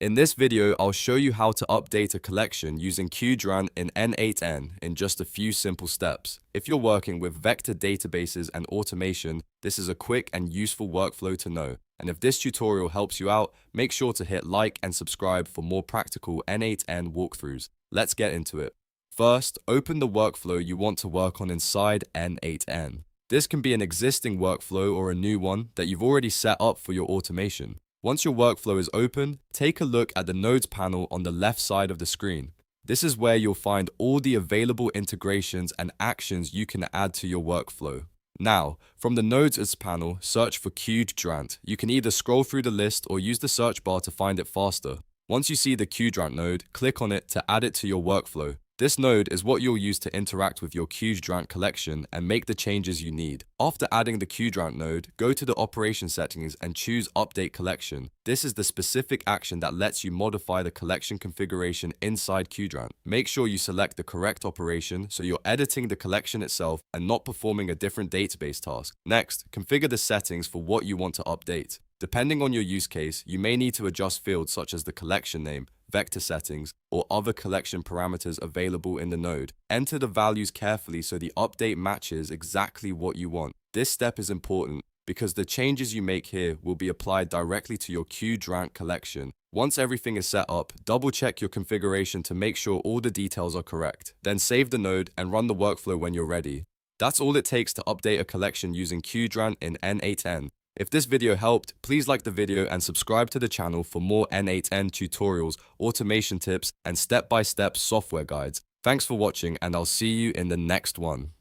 In this video, I'll show you how to update a collection using Qdrant in n8n in just a few simple steps. If you're working with vector databases and automation, this is a quick and useful workflow to know. And if this tutorial helps you out, make sure to hit like and subscribe for more practical n8n walkthroughs. Let's get into it. First, open the workflow you want to work on inside n8n. This can be an existing workflow or a new one that you've already set up for your automation. Once your workflow is open, take a look at the Nodes panel on the left side of the screen. This is where you'll find all the available integrations and actions you can add to your workflow. Now, from the Nodes panel, search for Qdrant. You can either scroll through the list or use the search bar to find it faster. Once you see the Qdrant node, click on it to add it to your workflow. This node is what you'll use to interact with your Qdrant collection and make the changes you need. After adding the Qdrant node, go to the operation settings and choose Update Collection. This is the specific action that lets you modify the collection configuration inside Qdrant. Make sure you select the correct operation so you're editing the collection itself and not performing a different database task. Next, configure the settings for what you want to update. Depending on your use case, you may need to adjust fields such as the collection name, vector settings, or other collection parameters available in the node. Enter the values carefully so the update matches exactly what you want. This step is important because the changes you make here will be applied directly to your Qdrant collection. Once everything is set up, double-check your configuration to make sure all the details are correct. Then save the node and run the workflow when you're ready. That's all it takes to update a collection using Qdrant in n8n. If this video helped, please like the video and subscribe to the channel for more n8n tutorials, automation tips, and step-by-step software guides. Thanks for watching, and I'll see you in the next one.